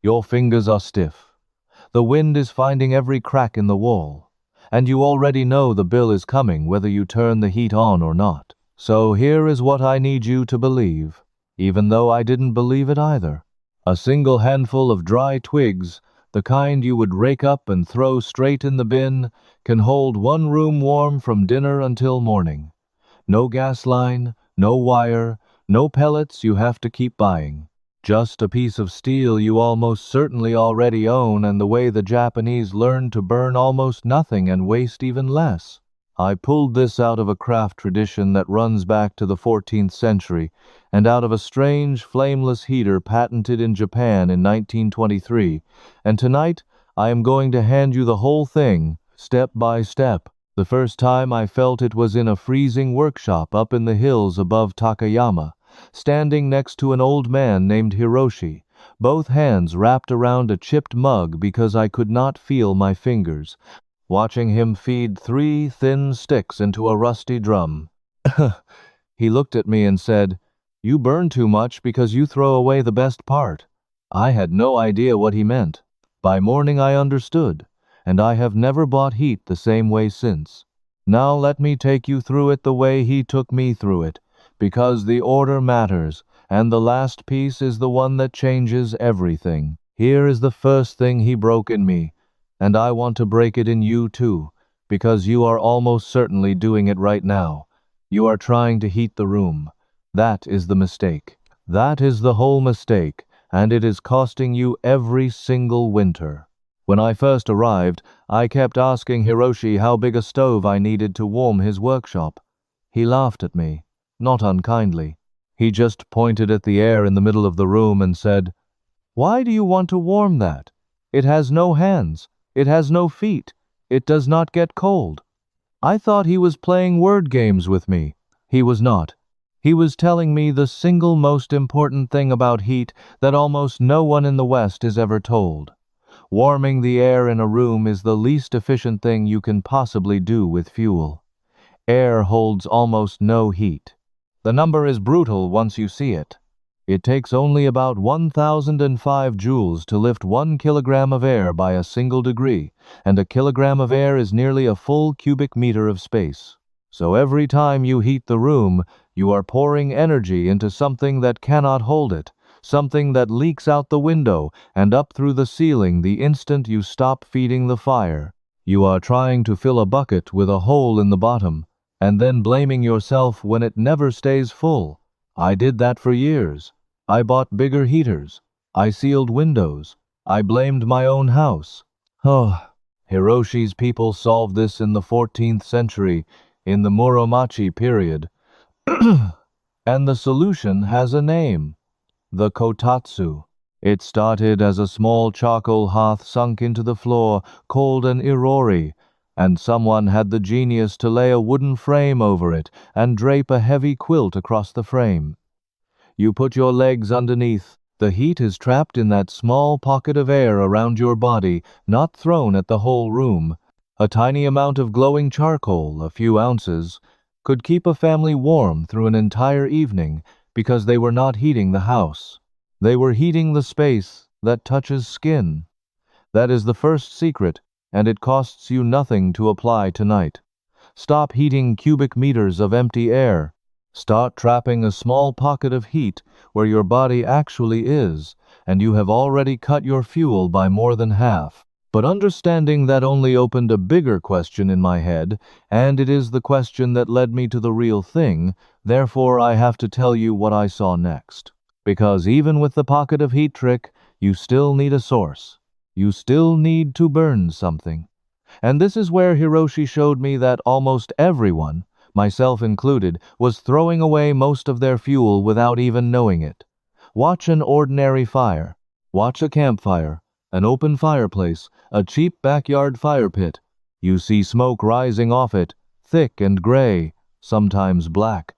Your fingers are stiff. The wind is finding every crack in the wall. And you already know the bill is coming whether you turn the heat on or not. So here is what I need you to believe, even though I didn't believe it either. A single handful of dry twigs, the kind you would rake up and throw straight in the bin, can hold one room warm from dinner until morning. No gas line, no wire, no pellets you have to keep buying. Just a piece of steel you almost certainly already own, and the way the Japanese learned to burn almost nothing and waste even less. I pulled this out of a craft tradition that runs back to the 14th century, and out of a strange, flameless heater patented in Japan in 1923, and tonight I am going to hand you the whole thing, step by step. The first time I felt it was in a freezing workshop up in the hills above Takayama, standing next to an old man named Hiroshi, both hands wrapped around a chipped mug because I could not feel my fingers, watching him feed 3 thin sticks into a rusty drum. He looked at me and said, "You burn too much because you throw away the best part." I had no idea what he meant. By morning I understood, and I have never bought heat the same way since. Now let me take you through it the way he took me through it, because the order matters, and the last piece is the one that changes everything. Here is the first thing he broke in me, and I want to break it in you too, because you are almost certainly doing it right now. You are trying to heat the room. That is the mistake. That is the whole mistake, and it is costing you every single winter. When I first arrived, I kept asking Hiroshi how big a stove I needed to warm his workshop. He laughed at me, not unkindly. He just pointed at the air in the middle of the room and said, "Why do you want to warm that? It has no hands. It has no feet. It does not get cold." I thought he was playing word games with me. He was not. He was telling me the single most important thing about heat that almost no one in the West is ever told. Warming the air in a room is the least efficient thing you can possibly do with fuel. Air holds almost no heat. The number is brutal once you see it. It takes only about 1,005 joules to lift 1 kilogram of air by a single degree, and a kilogram of air is nearly a full cubic meter of space. So every time you heat the room, you are pouring energy into something that cannot hold it, something that leaks out the window and up through the ceiling the instant you stop feeding the fire. You are trying to fill a bucket with a hole in the bottom, and then blaming yourself when it never stays full. I did that for years. I bought bigger heaters. I sealed windows. I blamed my own house. Hiroshi's people solved this in the 14th century, in the Muromachi period. And the solution has a name: the kotatsu. It started as a small charcoal hearth sunk into the floor, called an irori, and someone had the genius to lay a wooden frame over it and drape a heavy quilt across the frame. You put your legs underneath. The heat is trapped in that small pocket of air around your body, not thrown at the whole room. A tiny amount of glowing charcoal, a few ounces, could keep a family warm through an entire evening because they were not heating the house. They were heating the space that touches skin. That is the first secret, and it costs you nothing to apply tonight. Stop heating cubic meters of empty air. Start trapping a small pocket of heat where your body actually is, and you have already cut your fuel by more than half. But understanding that only opened a bigger question in my head, and it is the question that led me to the real thing. Therefore I have to tell you what I saw next. Because even with the pocket of heat trick, you still need a source. You still need to burn something. And this is where Hiroshi showed me that almost everyone, myself included, was throwing away most of their fuel without even knowing it. Watch an ordinary fire. Watch a campfire, an open fireplace, a cheap backyard fire pit. You see smoke rising off it, thick and gray, sometimes black.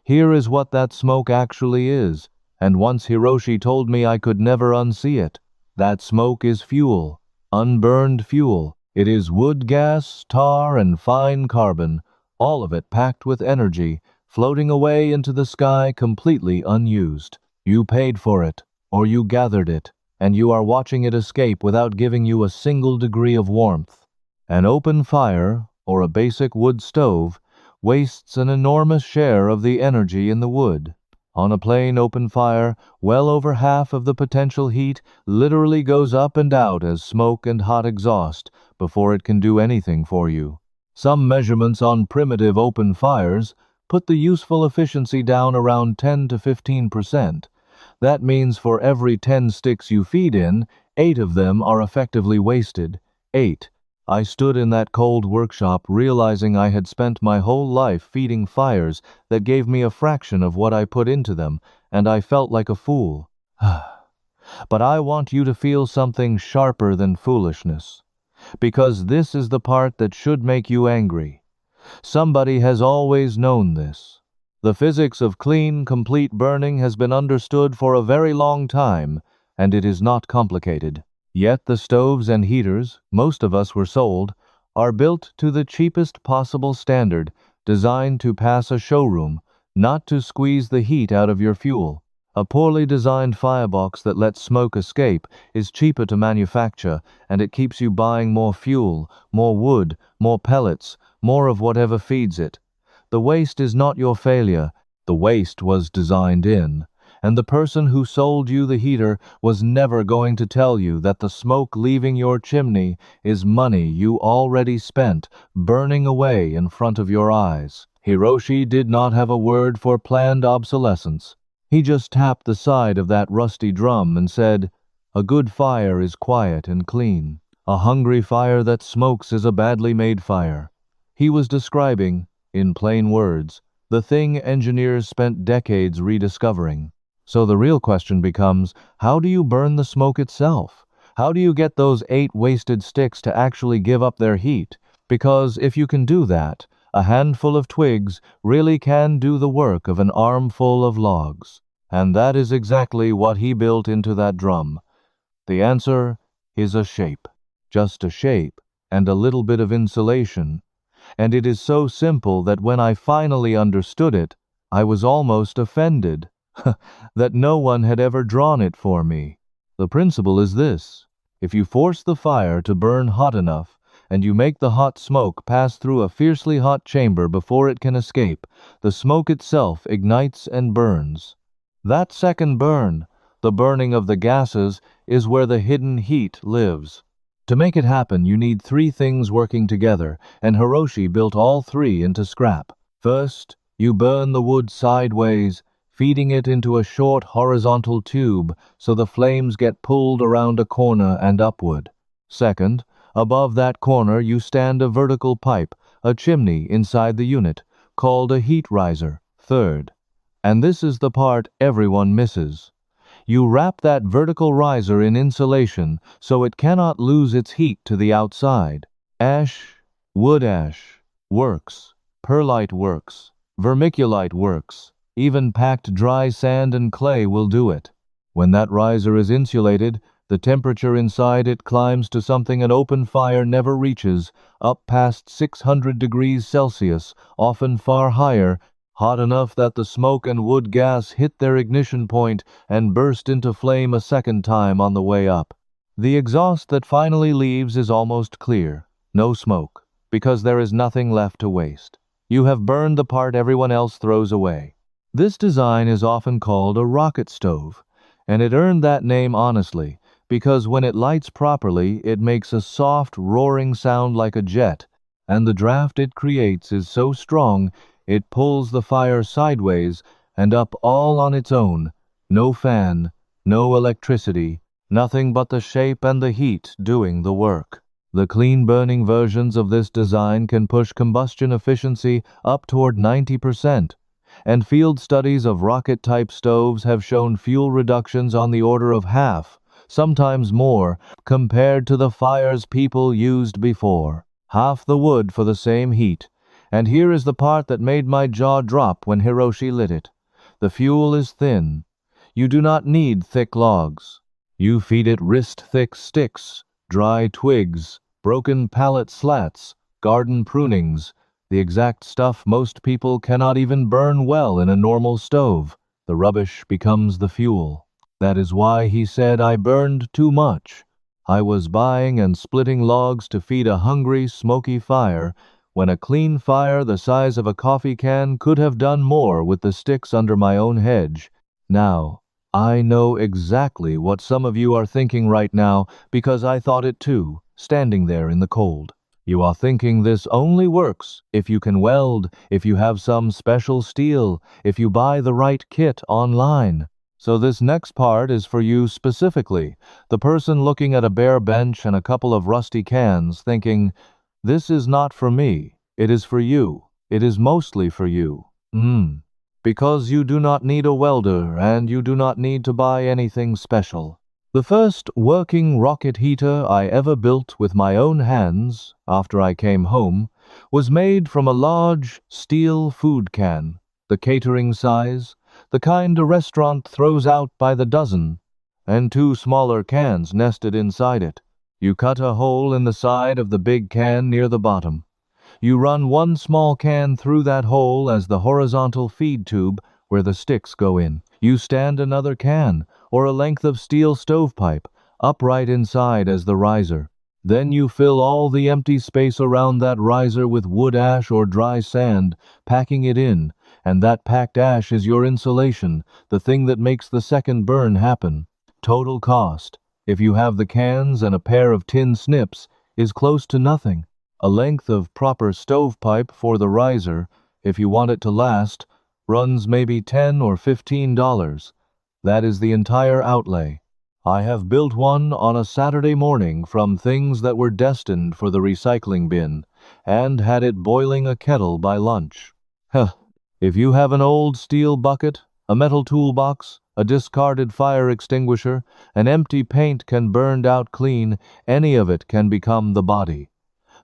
Here is what that smoke actually is, and once Hiroshi told me I could never unsee it. That smoke is fuel, unburned fuel. It is wood gas, tar, and fine carbon, all of it packed with energy, floating away into the sky completely unused. You paid for it, or you gathered it. and you are watching it escape without giving you a single degree of warmth. An open fire, or a basic wood stove, wastes an enormous share of the energy in the wood. On a plain open fire, well over half of the potential heat literally goes up and out as smoke and hot exhaust before it can do anything for you. Some measurements on primitive open fires put the useful efficiency down around 10 to 15%. That means for every 10 sticks you feed in, 8 of them are effectively wasted. 8. I stood in that cold workshop realizing I had spent my whole life feeding fires that gave me a fraction of what I put into them, and I felt like a fool. But I want you to feel something sharper than foolishness, because this is the part that should make you angry. Somebody has always known this. The physics of clean, complete burning has been understood for a very long time, and it is not complicated. Yet the stoves and heaters, most of us were sold, are built to the cheapest possible standard, designed to pass a showroom, not to squeeze the heat out of your fuel. A poorly designed firebox that lets smoke escape is cheaper to manufacture, and it keeps you buying more fuel, more wood, more pellets, more of whatever feeds it. The waste is not your failure. The waste was designed in. And the person who sold you the heater was never going to tell you that the smoke leaving your chimney is money you already spent burning away in front of your eyes. Hiroshi did not have a word for planned obsolescence. He just tapped the side of that rusty drum and said, "A good fire is quiet and clean. A hungry fire that smokes is a badly made fire." He was describing, in plain words, the thing engineers spent decades rediscovering. So the real question becomes, how do you burn the smoke itself? How do you get those 8 wasted sticks to actually give up their heat? Because if you can do that, a handful of twigs really can do the work of an armful of logs. And that is exactly what he built into that drum. The answer is a shape. Just a shape and a little bit of insulation. And it is so simple that when I finally understood it, I was almost offended that no one had ever drawn it for me. The principle is this: if you force the fire to burn hot enough, and you make the hot smoke pass through a fiercely hot chamber before it can escape, the smoke itself ignites and burns. That second burn, the burning of the gases, is where the hidden heat lives. To make it happen, you need 3 things working together, and Hiroshi built all 3 into scrap. First, you burn the wood sideways, feeding it into a short horizontal tube so the flames get pulled around a corner and upward. Second, above that corner you stand a vertical pipe, a chimney inside the unit, called a heat riser. Third, and this is the part everyone misses, you wrap that vertical riser in insulation so it cannot lose its heat to the outside. Wood ash works, perlite works, vermiculite works. Even packed dry sand and clay will do it. When that riser is insulated, the temperature inside it climbs to something an open fire never reaches, up past 600 degrees Celsius, often far higher, hot enough that the smoke and wood gas hit their ignition point and burst into flame a second time on the way up. The exhaust that finally leaves is almost clear, no smoke, because there is nothing left to waste. You have burned the part everyone else throws away. This design is often called a rocket stove, and it earned that name honestly, because when it lights properly, it makes a soft, roaring sound like a jet, and the draft it creates is so strong, it pulls the fire sideways and up all on its own. No fan, no electricity, nothing but the shape and the heat doing the work. The clean-burning versions of this design can push combustion efficiency up toward 90%. And field studies of rocket-type stoves have shown fuel reductions on the order of half, sometimes more, compared to the fires people used before. Half the wood for the same heat. And here is the part that made my jaw drop when Hiroshi lit it. The fuel is thin. You do not need thick logs. You feed it wrist-thick sticks, dry twigs, broken pallet slats, garden prunings, the exact stuff most people cannot even burn well in a normal stove. The rubbish becomes the fuel. That is why he said I burned too much. I was buying and splitting logs to feed a hungry, smoky fire, when a clean fire the size of a coffee can could have done more with the sticks under my own hedge. Now, I know exactly what some of you are thinking right now, because I thought it too, standing there in the cold. You are thinking this only works if you can weld, if you have some special steel, if you buy the right kit online. So this next part is for you specifically, the person looking at a bare bench and a couple of rusty cans thinking, this is not for me, it is for you, it is mostly for you. Because you do not need a welder and you do not need to buy anything special. The first working rocket heater I ever built with my own hands, after I came home, was made from a large steel food can, the catering size, the kind a restaurant throws out by the dozen, and two smaller cans nested inside it. You cut a hole in the side of the big can near the bottom. You run one small can through that hole as the horizontal feed tube where the sticks go in. You stand another can, or a length of steel stovepipe, upright inside as the riser. Then you fill all the empty space around that riser with wood ash or dry sand, packing it in, and that packed ash is your insulation, the thing that makes the second burn happen. Total cost, if you have the cans and a pair of tin snips, is close to nothing. A length of proper stovepipe for the riser, if you want it to last, runs maybe $10 or $15. That is the entire outlay. I have built one on a Saturday morning from things that were destined for the recycling bin, and had it boiling a kettle by lunch. If you have an old steel bucket, a metal toolbox, a discarded fire extinguisher, an empty paint can burned out clean, any of it can become the body.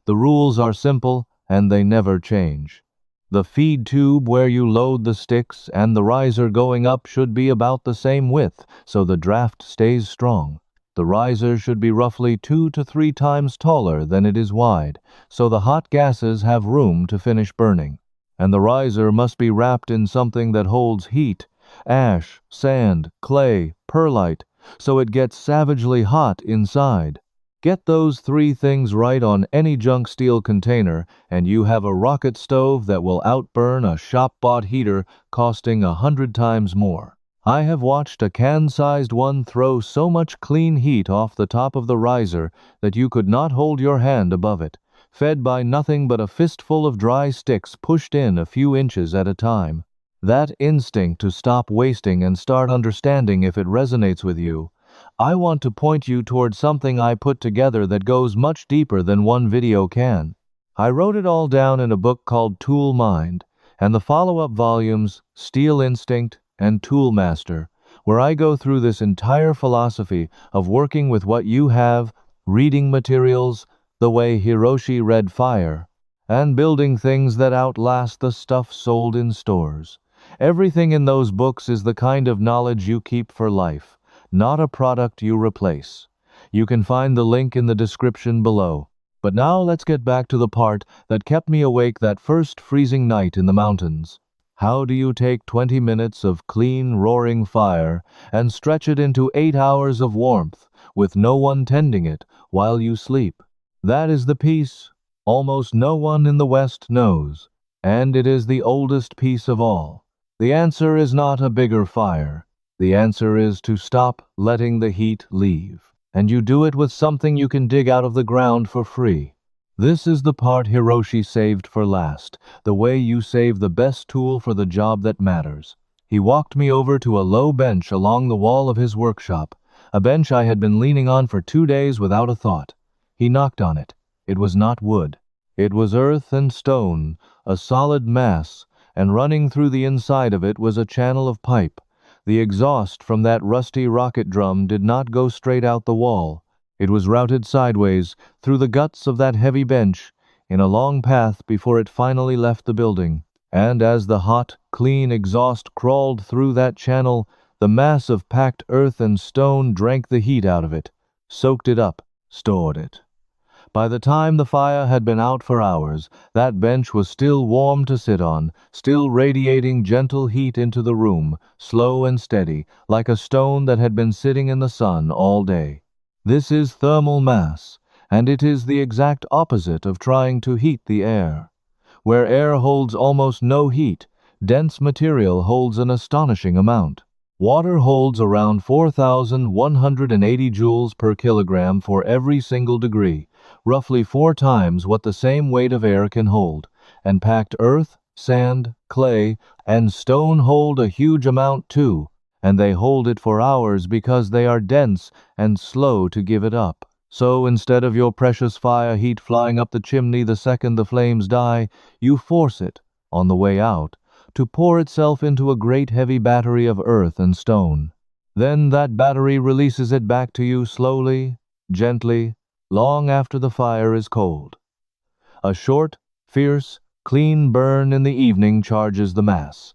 The rules are simple, and they never change. The feed tube where you load the sticks and the riser going up should be about the same width, so the draft stays strong. The riser should be roughly 2 to 3 times taller than it is wide, so the hot gases have room to finish burning. And the riser must be wrapped in something that holds heat, ash, sand, clay, perlite, so it gets savagely hot inside. Get those 3 things right on any junk steel container, and you have a rocket stove that will outburn a shop-bought heater costing 100 times more. I have watched a can-sized one throw so much clean heat off the top of the riser that you could not hold your hand above it, fed by nothing but a fistful of dry sticks pushed in a few inches at a time. That instinct to stop wasting and start understanding if it resonates with you, I want to point you toward something I put together that goes much deeper than one video can. I wrote it all down in a book called Tool Mind, and the follow-up volumes, Steel Instinct and Tool Master, where I go through this entire philosophy of working with what you have, reading materials, the way Hiroshi read fire, and building things that outlast the stuff sold in stores. Everything in those books is the kind of knowledge you keep for life, not a product you replace. You can find the link in the description below. But now let's get back to the part that kept me awake that first freezing night in the mountains. How do you take 20 minutes of clean, roaring fire and stretch it into 8 hours of warmth with no one tending it while you sleep? That is the piece almost no one in the West knows, and it is the oldest piece of all. The answer is not a bigger fire. The answer is to stop letting the heat leave, and you do it with something you can dig out of the ground for free. This is the part Hiroshi saved for last, the way you save the best tool for the job that matters. He walked me over to a low bench along the wall of his workshop, a bench I had been leaning on for 2 days without a thought. He knocked on it. It was not wood. It was earth and stone, a solid mass, and running through the inside of it was a channel of pipe. The exhaust from that rusty rocket drum did not go straight out the wall. It was routed sideways, through the guts of that heavy bench, in a long path before it finally left the building. And as the hot, clean exhaust crawled through that channel, the mass of packed earth and stone drank the heat out of it, soaked it up, stored it. By the time the fire had been out for hours, that bench was still warm to sit on, still radiating gentle heat into the room, slow and steady, like a stone that had been sitting in the sun all day. This is thermal mass, and it is the exact opposite of trying to heat the air. Where air holds almost no heat, dense material holds an astonishing amount. Water holds around 4,180 joules per kilogram for every single degree, roughly 4 times what the same weight of air can hold, and packed earth, sand, clay, and stone hold a huge amount too, and they hold it for hours because they are dense and slow to give it up. So instead of your precious fire heat flying up the chimney the second the flames die, you force it, on the way out, to pour itself into a great heavy battery of earth and stone. Then that battery releases it back to you slowly, gently, long after the fire is cold. A short, fierce, clean burn in the evening charges the mass.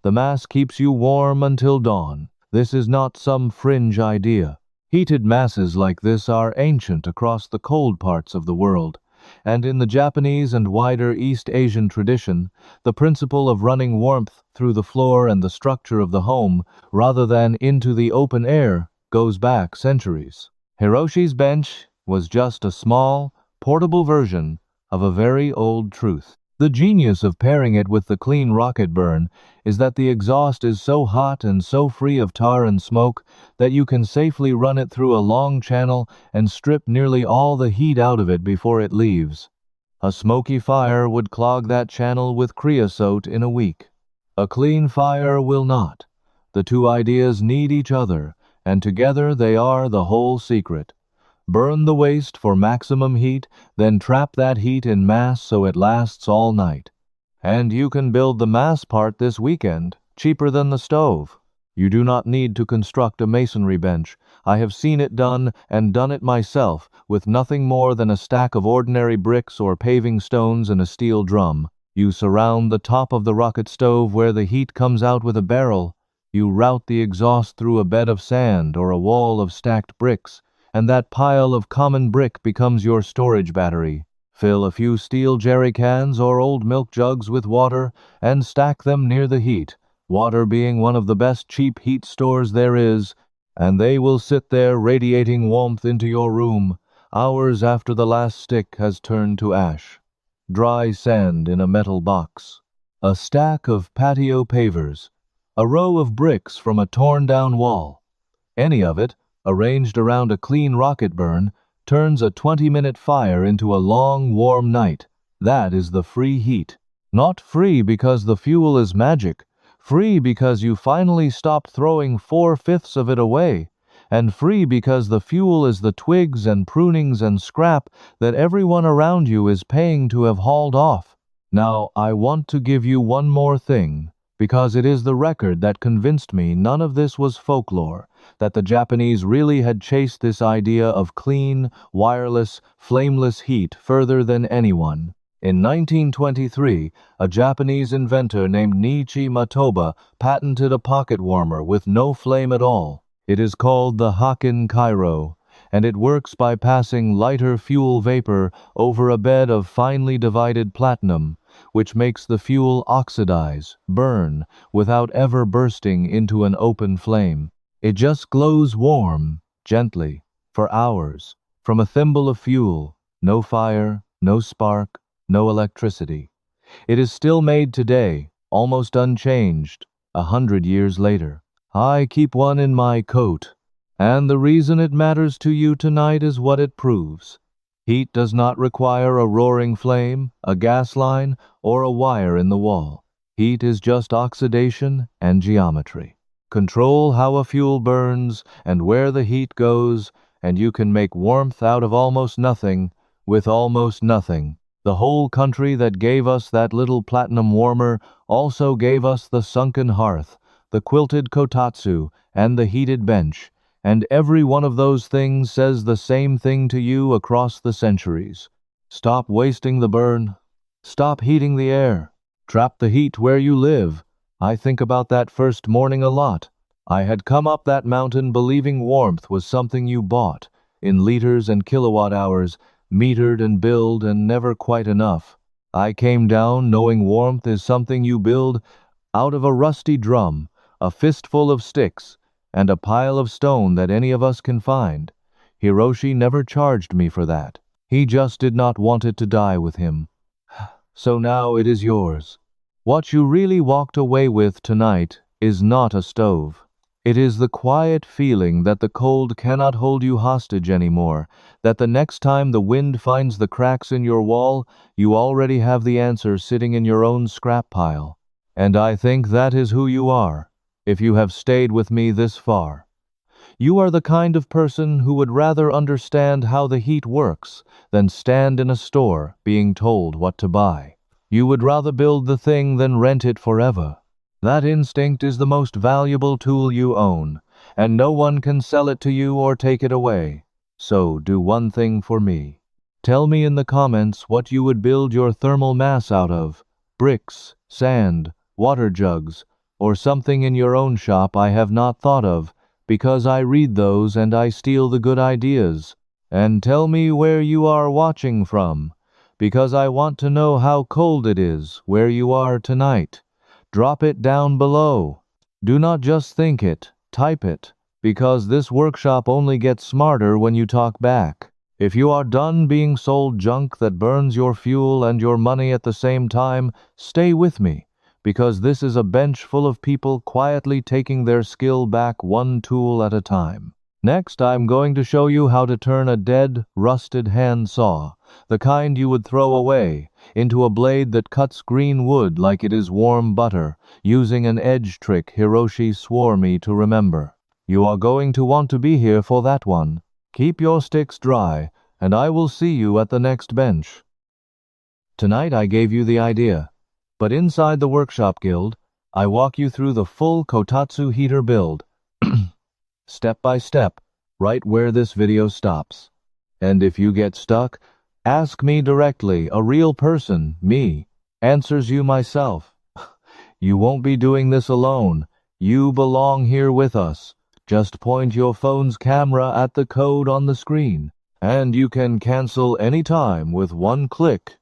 The mass keeps you warm until dawn. This is not some fringe idea. Heated masses like this are ancient across the cold parts of the world, and in the Japanese and wider East Asian tradition, the principle of running warmth through the floor and the structure of the home, rather than into the open air, goes back centuries. Hiroshi's bench was just a small, portable version of a very old truth. The genius of pairing it with the clean rocket burn is that the exhaust is so hot and so free of tar and smoke that you can safely run it through a long channel and strip nearly all the heat out of it before it leaves. A smoky fire would clog that channel with creosote in a week. A clean fire will not. The two ideas need each other, and together they are the whole secret. Burn the waste for maximum heat, then trap that heat in mass so it lasts all night. And you can build the mass part this weekend, cheaper than the stove. You do not need to construct a masonry bench. I have seen it done, and done it myself, with nothing more than a stack of ordinary bricks or paving stones and a steel drum. You surround the top of the rocket stove where the heat comes out with a barrel. You route the exhaust through a bed of sand or a wall of stacked bricks, and that pile of common brick becomes your storage battery. Fill a few steel jerry cans or old milk jugs with water and stack them near the heat, water being one of the best cheap heat stores there is, and they will sit there radiating warmth into your room, hours after the last stick has turned to ash. Dry sand in a metal box. A stack of patio pavers. A row of bricks from a torn-down wall. Any of it, arranged around a clean rocket burn, turns a 20-minute fire into a long, warm night. That is the free heat. Not free because the fuel is magic, free because you finally stopped throwing 4/5 of it away, and free because the fuel is the twigs and prunings and scrap that everyone around you is paying to have hauled off. Now, I want to give you one more thing, because it is the record that convinced me none of this was folklore, that the Japanese really had chased this idea of clean, wireless, flameless heat further than anyone. In 1923, a Japanese inventor named Niichi Matoba patented a pocket warmer with no flame at all. It is called the Hakken Kairo, and it works by passing lighter fuel vapor over a bed of finely divided platinum, which makes the fuel oxidize, burn, without ever bursting into an open flame. It just glows warm, gently, for hours, from a thimble of fuel, no fire, no spark, no electricity. It is still made today, almost unchanged, 100 years later. I keep one in my coat, and the reason it matters to you tonight is what it proves. Heat does not require a roaring flame, a gas line, or a wire in the wall. Heat is just oxidation and geometry. Control how a fuel burns and where the heat goes, and you can make warmth out of almost nothing, with almost nothing. The whole country that gave us that little platinum warmer also gave us the sunken hearth, the quilted kotatsu, and the heated bench, and every one of those things says the same thing to you across the centuries. Stop wasting the burn. Stop heating the air. Trap the heat where you live. I think about that first morning a lot. I had come up that mountain believing warmth was something you bought, in liters and kilowatt hours, metered and billed and never quite enough. I came down knowing warmth is something you build out of a rusty drum, a fistful of sticks, and a pile of stone that any of us can find. Hiroshi never charged me for that. He just did not want it to die with him. So now it is yours. What you really walked away with tonight is not a stove. It is the quiet feeling that the cold cannot hold you hostage anymore, that the next time the wind finds the cracks in your wall, you already have the answer sitting in your own scrap pile. And I think that is who you are, if you have stayed with me this far. You are the kind of person who would rather understand how the heat works than stand in a store being told what to buy. You would rather build the thing than rent it forever. That instinct is the most valuable tool you own, and no one can sell it to you or take it away. So do one thing for me. Tell me in the comments what you would build your thermal mass out of: bricks, sand, water jugs, or something in your own shop I have not thought of, because I read those and I steal the good ideas. And tell me where you are watching from, because I want to know how cold it is where you are tonight. Drop it down below. Do not just think it, type it, because this workshop only gets smarter when you talk back. If you are done being sold junk that burns your fuel and your money at the same time, stay with me, because this is a bench full of people quietly taking their skill back one tool at a time. Next, I'm going to show you how to turn a dead, rusted hand saw, the kind you would throw away, into a blade that cuts green wood like it is warm butter, using an edge trick Hiroshi swore me to remember. You are going to want to be here for that one. Keep your sticks dry, and I will see you at the next bench. Tonight I gave you the idea, but inside the Workshop Guild, I walk you through the full Kotatsu heater build, step by step, right where this video stops. And if you get stuck, ask me directly. A real person, me, answers you myself. You won't be doing this alone. You belong here with us. Just point your phone's camera at the code on the screen, and you can cancel anytime with one click.